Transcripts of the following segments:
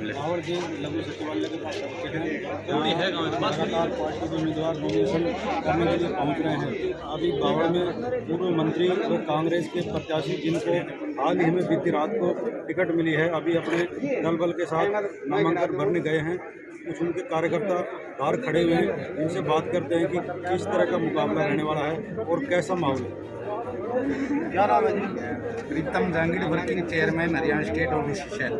बावड़ के लघु सचिवालय के पास पहुंचे हैं। लगातार पार्टी के उम्मीदवार नॉमिनेशन करने के लिए पहुंच रहे हैं। अभी बावड़ में पूर्व मंत्री व कांग्रेस के प्रत्याशी जिनको हाल ही में बीती रात को टिकट मिली है, अभी अपने दल बल के साथ नामांकन भरने गए हैं। कुछ उनके कार्यकर्ता बाहर खड़े हुए हैं, इनसे बात करते हैं कि किस तरह का मुकाबला रहने वाला है और कैसा माहौल है। क्या नाम है जी? Pritam Jahangir working chairman Haryana state OBC cell.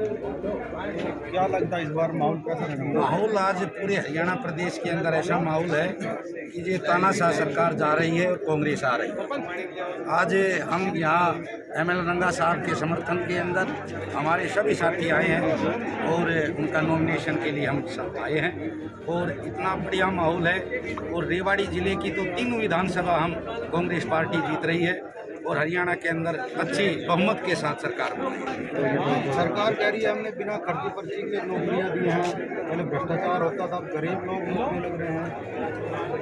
क्या लगता है इस बार माहौल कैसा रहेगा? माहौल आज पूरे हरियाणा प्रदेश के अंदर ऐसा माहौल है कि ये तानाशाह सरकार जा रही है और कांग्रेस आ रही है। आज हम यहाँ एमएल रंगा साहब के समर्थन के अंदर हमारे सभी साथी आए हैं और उनका नॉमिनेशन के लिए हम सब आए हैं और इतना बढ़िया माहौल है। और रेवाड़ी जिले की तो तीनों विधानसभा हम कांग्रेस पार्टी जीत रही है और हरियाणा के अंदर अच्छी बहुमत के साथ सरकार बन रही है। सरकार कह रही है हमने बिना खर्ची पर्ची के नौकरियां दी हैं, पहले भ्रष्टाचार होता था, गरीब लोग नौकरी लग रहे हैं।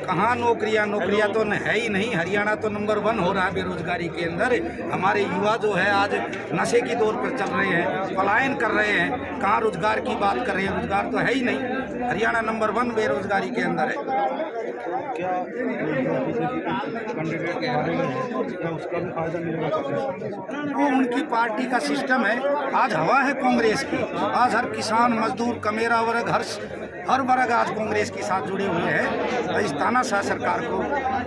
कहाँ नौकरियां तो है ही नहीं। हरियाणा तो नंबर 1 हो रहा है बेरोजगारी के अंदर। हमारे युवा जो है आज नशे की दौर पर चल रहे हैं, पलायन कर रहे हैं, कहाँ रोजगार की बात कर रहे हैं, रोजगार तो है ही नहीं। हरियाणा नंबर 1 बेरोजगारी के अंदर है। क्या कैंडिडेट के बारे में क्या उसका भी फायदा मिलेगा? वो उनकी पार्टी का सिस्टम है। आज हवा है कांग्रेस की। आज हर किसान, मजदूर, कमेरा वर्ग, हर वर्ग आज कांग्रेस के साथ जुड़े हुए हैं। तो इस तानाशाह सरकार को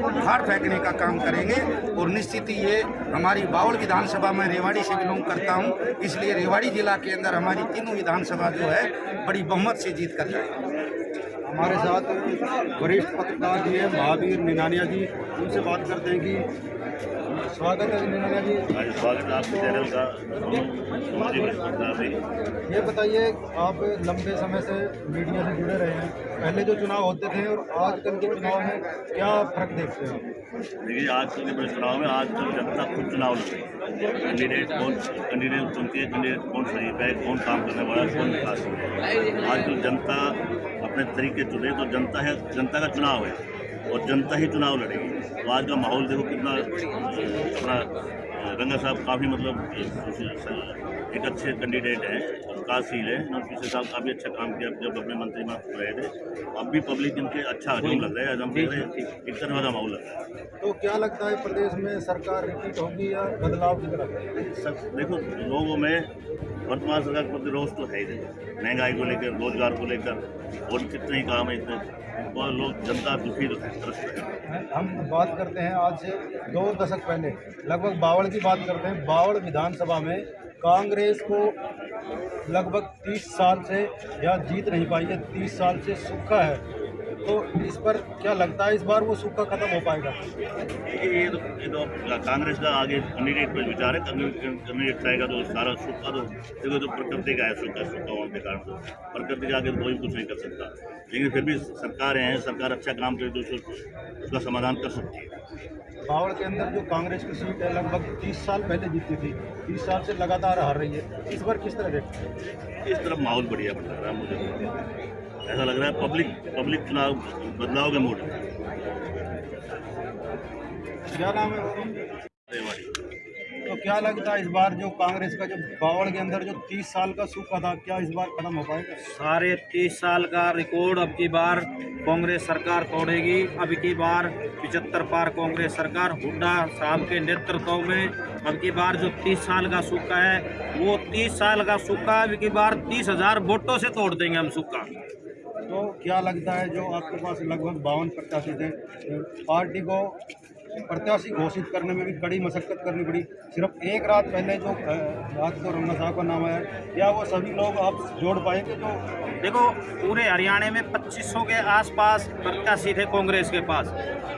उखाड़ फेंकने का काम करेंगे और निश्चित ही ये हमारी बावड़ विधानसभा में रेवाड़ी से बिलोंग करता हूँ, इसलिए रेवाड़ी जिला के अंदर हमारी तीनों विधानसभा जो है बड़ी बहुमत से जीत कर जाएगी। हमारे साथ वरिष्ठ पत्रकार जी हैं महावीर निनानिया जी, उनसे बात करते हैं कि स्वागत है निनानिया जी। स्वागत है आपके चैनल का। ये बताइए, आप लंबे समय से मीडिया से जुड़े रहे हैं, पहले जो चुनाव होते थे और आजकल के चुनाव में क्या फर्क देखते हैं? देखिए, आजकल के बड़े चुनाव में आजकल जनता खुद चुनाव लड़ रही है। कैंडिडेट चुनती है, कैंडिडेट कौन सही है, कौन काम करने वाला है, कौन विकास है। आजकल जनता अपने तरीके चुने तो जनता का चुनाव है और जनता ही चुनाव लड़ेगी। तो आज का माहौल देखो कितना अपना रंगा साहब काफ़ी एक अच्छे कैंडिडेट हैं, विकासशील है और पिछले साल काफ़ी अच्छा काम किया जब अपने मंत्री में रहे थे। अब भी पब्लिक इनके अच्छा हजूम लग रहा है, हजम देख रहे हैं, एक तरह का माहौल लग रहा है। तो क्या लगता है प्रदेश में सरकार रिपीट होगी या बदलाव की तरफ? देखो, लोगों में वर्तमान सरकार प्रति रोष तो है ही नहीं। महंगाई को लेकर, रोजगार को लेकर और कितने ही काम है, इतने और लोग जनता दुखी तो है। हम बात करते हैं आज से 2 दशक पहले, लगभग बावड़ की बात करते हैं। बावड़ विधानसभा में कांग्रेस को लगभग 30 साल से या जीत नहीं पाई है, 30 साल से सूखा है। तो इस पर क्या लगता है इस बार वो सूखा खत्म हो पाएगा? ये तो कांग्रेस का आगे कैंडिडेट पर विचार है। कैंडिडेट चाहेगा तो सारा सूखा तो देखो तो प्रकृति का है, सूखा होने के कारण तो प्रकृति के आगे कोई कुछ नहीं कर सकता। लेकिन फिर भी सरकारें हैं, सरकार अच्छा काम करे तो उसका समाधान कर सकती है। बावड़ के अंदर जो कांग्रेस की सीट है लगभग 30 साल पहले जीती थी, 30 साल से लगातार हार रही है। इस बार किस तरह देखते हैं? इस तरफ माहौल बढ़िया बन रहा है, मुझे ऐसा लग रहा है पब्लिक चुनाव बदलाव के मूड में। क्या नाम है? रेवाड़ी। तो क्या लगता है इस बार जो कांग्रेस का जो बावड़ के अंदर जो 30 साल का सूखा था, क्या इस बार खत्म हो पाएगा? सारे 30 साल का रिकॉर्ड अब की बार कांग्रेस सरकार तोड़ेगी। अब की बार 75 पार कांग्रेस सरकार हुड्डा साहब के नेतृत्व में अब की बार जो 30 साल का सूखा है वो 30 साल का सूखा अब की बार 30,000 वोटों से तोड़ देंगे हम सूखा। तो क्या लगता है जो आपके पास लगभग 52 प्रत्याशी थे, पार्टी को प्रत्याशी घोषित करने में भी कड़ी मशक्कत करनी पड़ी, सिर्फ एक रात पहले जो रात को रंगा साहब का नाम आया, क्या वो सभी लोग आप जोड़ पाएंगे? जो देखो, पूरे हरियाणा में 2500 के आसपास प्रत्याशी थे कांग्रेस के पास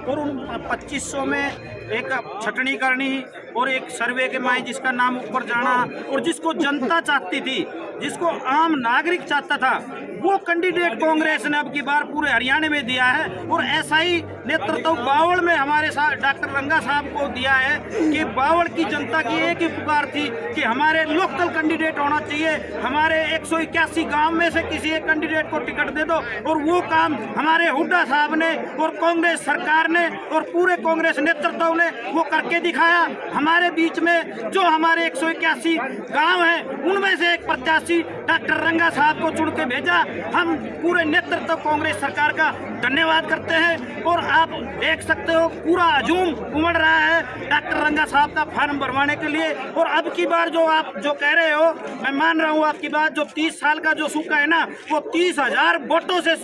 और उन 2500 में एक छटनी करनी और एक सर्वे के माए जिसका नाम ऊपर जाना और जिसको जनता चाहती थी, जिसको आम नागरिक चाहता था, वो कैंडिडेट कांग्रेस ने अब की बार पूरे हरियाणा में दिया है। और ऐसा ही नेतृत्व बावड़ में हमारे साथ डॉक्टर रंगा साहब को दिया है कि बावड़ की जनता की एक ही पुकार थी कि हमारे लोकल कैंडिडेट होना चाहिए, हमारे 181 गांव में से किसी एक कैंडिडेट को टिकट दे दो। और वो काम हमारे हुड्डा साहब ने और कांग्रेस सरकार ने और पूरे कांग्रेस नेतृत्व ने वो करके दिखाया। हमारे बीच में जो हमारे 181 गाँव हैं उनमें से एक प्रत्याशी प्रत्याशी डॉक्टर रंगा साहब को चुन के भेजा। हम पूरे नेतृत्व कांग्रेस सरकार का धन्यवाद करते हैं। और आप देख सकते हो पूरा हजूम उमड़ रहा है डॉक्टर रंगा साहब का फार्म भरवाने के लिए। और अब की बार जो आप जो कह रहे हो, मैं मान रहा हूँ आपकी बात, जो 30 साल का जो सूखा है ना, वो 30,000 वोटों से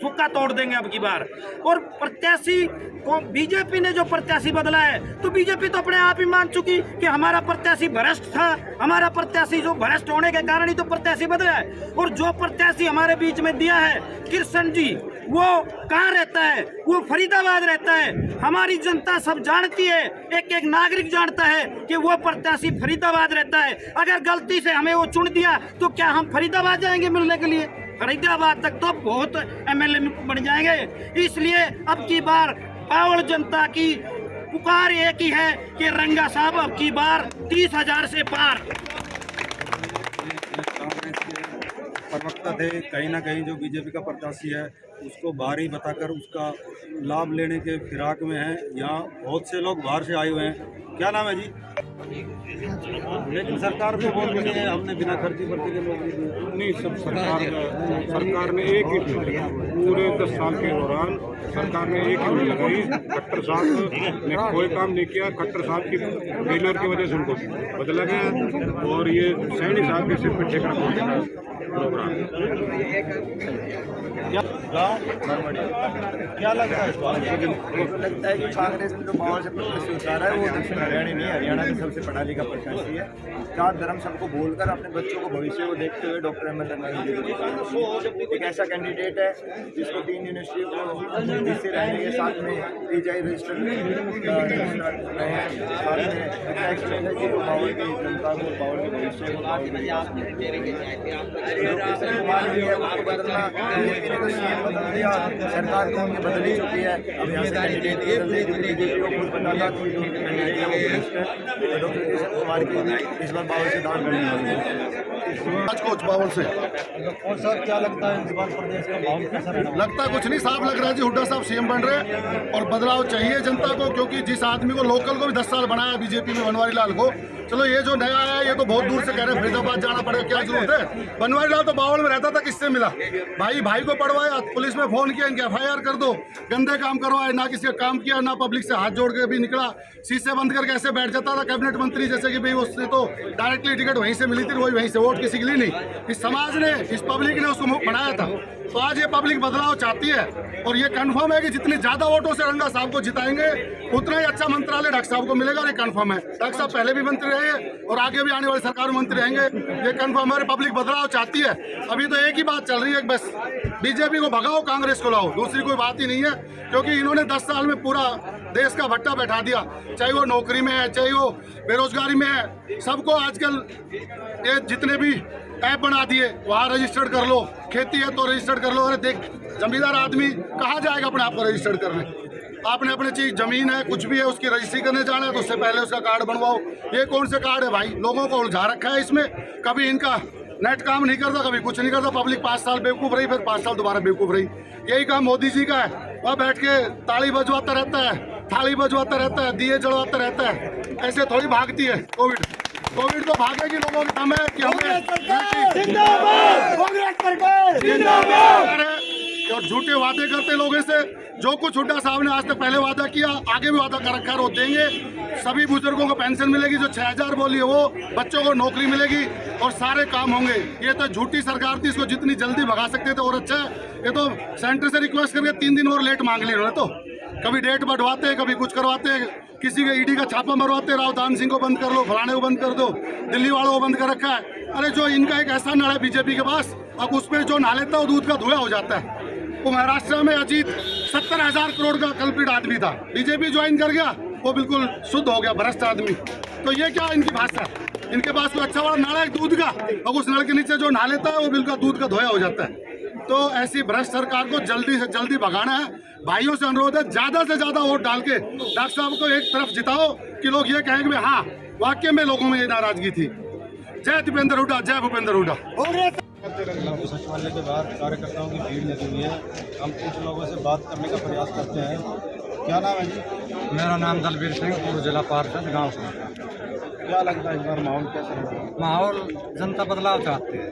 सूखा तोड़ देंगे अब की बार। और प्रत्याशी को बीजेपी ने जो प्रत्याशी बदला है, तो बीजेपी तो अपने आप ही मान चुकी कि हमारा प्रत्याशी भ्रष्ट था, हमारा प्रत्याशी जो भ्रष्ट होने के कारण ही तो प्रत्याशी बदला है। और जो प्रत्याशी हमारे बीच में दिया है कृष्ण जी, वो कहाँ रहता है? वो फरीदाबाद रहता है। हमारी जनता सब जानती है, एक एक नागरिक जानता है कि वो प्रत्याशी फरीदाबाद रहता है। अगर गलती से हमें वो चुन दिया तो क्या हम फरीदाबाद जाएंगे मिलने के लिए? फरीदाबाद तक तो बहुत एमएलए बन जाएंगे। इसलिए अब की बार बावल जनता की पुकार एक ही है कि रंगा साहब अब की बार 30,000 से पार। कांग्रेस के प्रवक्ता थे, कहीं ना कहीं जो बीजेपी का प्रत्याशी है उसको बाहरी बताकर उसका लाभ लेने के फिराक में हैं। यहाँ बहुत से लोग बाहर से आए हुए हैं। क्या नाम है जी? लेकिन सरकार तो बोल रही है हमने बिना खर्ची भर्ती के लोग नहीं। सब सरकार ने एक ही पूरे 10 साल के दौरान सरकार ने एक ही लगाई। खट्टर साहब ने कोई काम नहीं किया। खट्टर साहब की फेलियर की वजह से उनको बदला गया और ये सैनी साहब के सिर पर ठेका प्रोग्राम। क्या लगता है? लगता है कि कांग्रेस में जो पावर से प्रत्याशी उतारा है वो दक्षिण हरियाणा नहीं है, हरियाणा की सबसे पढ़ा लिखा प्रत्याशी है। जात धर्म सबको बोलकर अपने बच्चों को भविष्य को देखते हुए डॉक्टर अहमद रंगा एक ऐसा कैंडिडेट है जिसको 3 यूनिवर्सिटी को जिससे रहने के साथ में पीजीआई रजिस्टर रहे हैं, साथ में एक्सपेक्ट है कि पावर की जनता को पावर के भविष्य को कुमार भी है उसको बदलना बदल दिया। सरकार तो उनकी बदल ही चुकी है। अब यहाँ से कैंडिडेट बीजेपी को खुद बताता कि जो उनके कैंडिडेट है वो बेस्ट है। डॉक्टर किशन कुमार की इस बार बावल से दान करनी होगी। कोच बावल से। और सर क्या लगता है इस बार प्रदेश का माहौल कैसा रहना? लगता है कुछ नहीं, साफ लग रहा है जी हुड्डा साहब सीएम बन रहे और बदलाव चाहिए जनता को, क्योंकि जिस आदमी को लोकल को भी 10 साल बनाया बीजेपी में, बनवारी लाल को, चलो ये जो नया है ये तो बहुत दूर से कह रहे हैं फरीदाबाद जाना पड़ेगा, क्या जरूरत है? बनवारी लाल तो बावल में रहता था, किससे मिला? भाई को पढ़वाया, पुलिस में फोन किया इनके FIR कर दो, गंदे काम करवाए, ना किसी का काम किया, ना पब्लिक से हाथ जोड़ के भी निकला, शीशे बंद करके ऐसे बैठ जाता था कैबिनेट मंत्री जैसे कि भाई उसने तो डायरेक्टली टिकट वहीं से मिली थी, वहीं से वोट किसी के लिए नहीं। इस समाज ने, इस पब्लिक ने उसको बनाया था। तो आज ये पब्लिक बदलाव चाहती है और ये कंफर्म है कि जितने ज्यादा वोटों से रंगा साहब को जिताएंगे उतना ही अच्छा मंत्रालय डॉक्टर साहब को मिलेगा। ये कंफर्म है। डॉक्टर साहब पहले भी मंत्री रहे और आगे भी आने वाली सरकार में मंत्री रहेंगे, ये कंफर्म है। पब्लिक बदलाव चाहती है। अभी तो एक ही बात चल रही है, बस बीजेपी को भगाओ, कांग्रेस को लाओ, दूसरी कोई बात ही नहीं है। क्योंकि इन्होंने 10 साल में पूरा देश का भट्टा बैठा दिया, चाहे वो नौकरी में है, चाहे वो बेरोजगारी में है, सबको आजकल ये जितने भी ऐप बना दिए, वहाँ रजिस्टर्ड कर लो, खेती है तो रजिस्टर्ड कर लो। अरे देख, जमींदार आदमी कहाँ जाएगा अपने आप को रजिस्टर्ड करने? आपने अपने चीज जमीन है, कुछ भी है, उसकी रजिस्ट्री करने जाना है तो उससे पहले उसका कार्ड बनवाओ। ये कौन से कार्ड है भाई? लोगों को उलझा रखा है इसमें। कभी इनका नेट काम नहीं करता, कभी कुछ नहीं करता। पब्लिक 5 साल बेवकूफ़ रही, फिर 5 साल दोबारा बेवकूफ़ रही। यही काम मोदी जी का है, वह बैठ के ताली बजवाता रहता है, थाली बजवाता रहता है, दिए जलवाता रहता है। ऐसे थोड़ी भागती है कोविड तो भागेगी। लोगों की दम है कि हमें और झूठे वादे करते लोगों से। जो कुछ हुड्डा साहब ने आज तक पहले वादा किया, आगे भी वादा कर रखा है, वो देंगे। सभी बुजुर्गों को पेंशन मिलेगी, जो 6000 बोली है वो, बच्चों को नौकरी मिलेगी और सारे काम होंगे। ये तो झूठी सरकार थी, इसको जितनी जल्दी भगा सकते थे और अच्छा है। ये तो सेंटर से रिक्वेस्ट करके 3 दिन और लेट मांग ली उन्होंने। तो कभी डेट बढ़वाते हैं, कभी कुछ करवाते हैं, किसी के ईडी का छापा मरवाते, राव दान सिंह को बंद कर लो, फलाने को बंद कर दो, दिल्ली वालों को बंद कर रखा है। अरे जो इनका एक ऐसा नल है बीजेपी के पास, अब उसमें जो नहा लेता है वो दूध का धुआं हो जाता है। वो महाराष्ट्र में अजीत 70,000 करोड़ का कल्पित आदमी था, बीजेपी ज्वाइन कर गया, वो बिल्कुल शुद्ध हो गया, भ्रष्ट आदमी। तो ये क्या इनकी भाषा है? इनके पास कोई अच्छा बड़ा नल है दूध का, और उस नल के नीचे जो नहा लेता है वो बिल्कुल दूध का धोया हो जाता है। तो ऐसी भ्रष्ट सरकार को जल्दी से जल्दी भगाना है। भाइयों से अनुरोध है, ज्यादा से ज्यादा वोट डाल के डॉक्टर साहब को एक तरफ जिताओ कि लोग ये कहेंगे हाँ वाकई में लोगों में ये नाराजगी थी। जय दीपेंद्र हुड्डा, जय भूपेंद्र हुड्डा। सचिवालय के बाहर कार्यकर्ताओं की भीड़ लगी हुई है। हम कुछ लोगों से बात करने का प्रयास करते हैं। क्या नाम है जी? मेरा नाम दलबीर सिंह, पूर्व जिला पार्षद गाँव से। क्या लगता है इस बार माहौल कैसा रहेगा? माहौल जनता बदलाव चाहते हैं।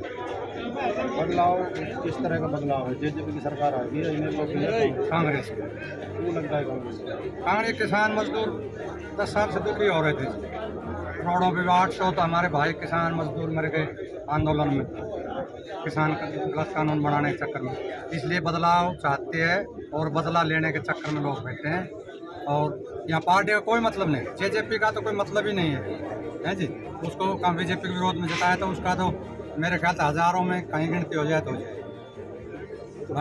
बदलाव किस तरह का बदलाव है? जेजेपी की सरकार आ गई है, इन्हें लोग कांग्रेस क्यों लगता है कांग्रेस? कांग्रेस किसान मजदूर 10 साल से दुखी हो रहे थे। करोड़ों पे 800 तो हमारे भाई किसान मजदूर मर गए आंदोलन में, किसान गलत कानून बनाने के चक्कर में। इसलिए बदलाव चाहते हैं और बदला लेने के चक्कर में लोग बैठे हैं। और यहाँ पार्टी का कोई मतलब नहीं, जेजेपी का तो कोई मतलब ही नहीं है जी। उसको बीजेपी के विरोध में जिताया तो उसका तो मेरे ख्याल से हज़ारों में कहीं गिनती हो जाए तो हो जाए।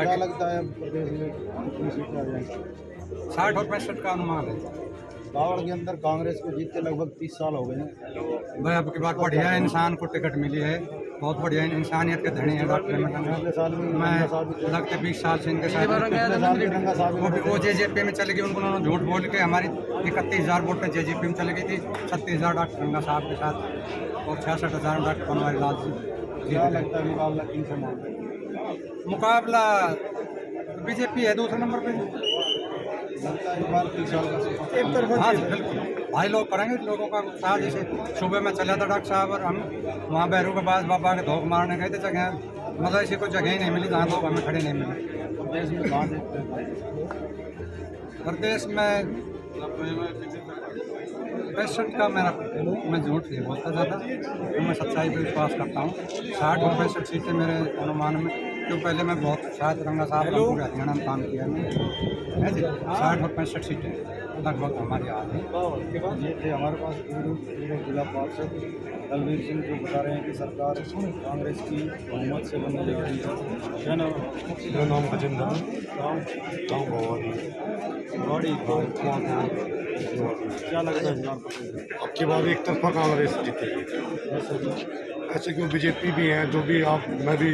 क्या लगता है प्रदेश में कितनी सीटें आ जाएंगी? 60 और 65 का अनुमान है। बावड़ के अंदर कांग्रेस को जीतते लगभग 30 साल हो गए हैं। भाई अब की बात बढ़िया इंसान को टिकट मिली है, बहुत बढ़िया इंसानियत के धनी है डॉक्टर पिछले साल भी मैं लगते 20 साल से इनके साथ रंगा साहब वो जेजेपी में चली गई। उन्होंने झूठ बोल के हमारी 31,000 वोट पे जेजेपी में चली गई थी। 36,000 डॉक्टर रंगा साहब के साथ और 66,000 डॉक्टर बनवारी लाल जी। क्या लगता है मुकाबला किन से मांग है? मुकाबला बीजेपी है दूसरे नंबर पे। लगता है इस बार 30 साल का सफर। हाँ जी बिल्कुल, भाई लोग करेंगे लोगों का उत्साह। जैसे सुबह में चला था डॉक्टर साहब और हम वहाँ बैरू के पास बाबा के धोख मारने गए थे। जगह मतलब ऐसी कोई जगह ही नहीं मिली जहाँ लोग हमें खड़े नहीं मिले। प्रदेश में कहाँ देखते हैं? प्रदेश में 65 का मेरा, मैं झूठ नहीं बोलता ज़्यादा, तो मैं सच्चाई पर विश्वास करता हूँ। 60 और 65 सीटें मेरे अनुमान में, क्यों पहले मैं बहुत शायद रंगा साहब पूरे हरियाणा में काम किया है जी। 60 और 65 सीटें लगभग हमारी आ रही। ये थे हमारे पास जिला पार्षद दलवीर सिंह, जो बता रहे हैं कि सरकार कांग्रेस की बहुमत से बनने लग रही है। क्या नाम? मेरा नाम अजिंदर गाँव भवानी। क्या लगता है इस बार? अब की बार एक तरफा कांग्रेस जीतेगी। ऐसे क्यों, बीजेपी भी हैं जो भी आप, मैं भी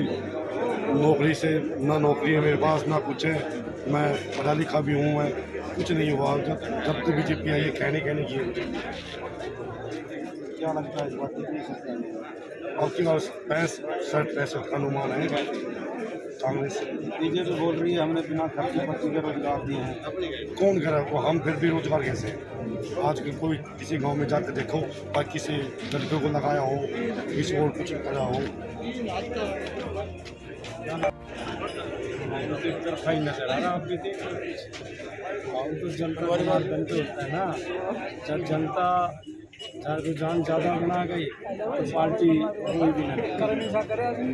नौकरी से ना नौकरी है मेरे पास ना कुछ है, मैं पढ़ा लिखा भी हूँ, मैं कुछ नहीं हुआ जब तो बीजेपी आई है। कहने की क्या लगता है इस बार कितनी सीटें आएंगी? अब की बार 65 का अनुमान है कांग्रेस। बीजेपी बोल रही है हमने बिना खर्च पत्ती के रोजगार दिए हैं। कौन करे वो, हम फिर भी रोजगार कैसे हैं? आज के कोई किसी गांव में जाकर देखो, बाकी किसी लड़कियों को लगाया हो, किसी और कुछ करा हो। तरफा ही नजर आ रहा है आपकी तो जनता बनते होता है ना। जब जनता रुझान ज़्यादा बना गई तो पार्टी कोई भी नहीं।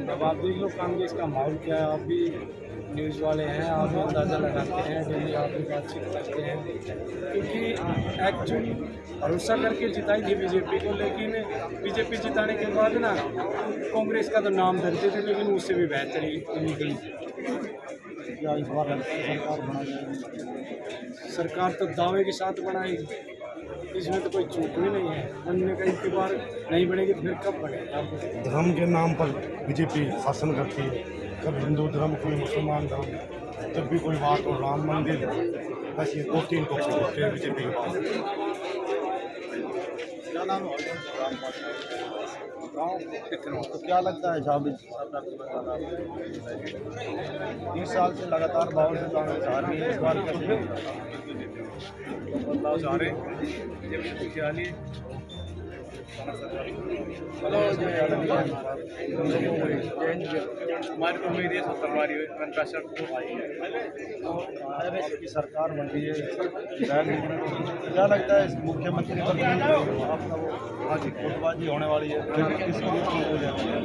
अब आप देख लो कांग्रेस का माहौल क्या है। आप भी न्यूज़ वाले हैं, आप भी अंदाज़ा लगाते हैं, डेली आप भी बातचीत करते हैं, क्योंकि एक्चुअली भरोसा करके जिताई थी बीजेपी को, लेकिन बीजेपी जिताने के बाद ना कांग्रेस का तो नाम धरते थे, लेकिन उससे भी बेहतर ही निकली। क्या इस बार सरकार बना जाएगी? सरकार तो दावे के साथ बनाएगी, इसमें तो कोई चूक भी नहीं है। उन्होंने कहा इतनी बार नहीं बढ़ेगी फिर कब बढ़ेगी? धर्म के नाम पर बीजेपी शासन करती है, कभी हिंदू धर्म, कोई मुसलमान धर्म, जब भी कोई बात हो राम मंदिर, बस ये 2-3 टॉपिक होते हैं बीजेपी के पास। क्या नाम है? तो क्या लगता है जहाँ 30 साल से लगातार बावड़ से कांग्रेस आ रही है, इस बार बदलाव चाह रहे हमारी उम्मीद है 70 हमारी आपकी सरकार बन रही है। क्या लगता है मुख्यमंत्री पर आपका वो आज गुटबाजी होने वाली है, किसकी हो जाती है?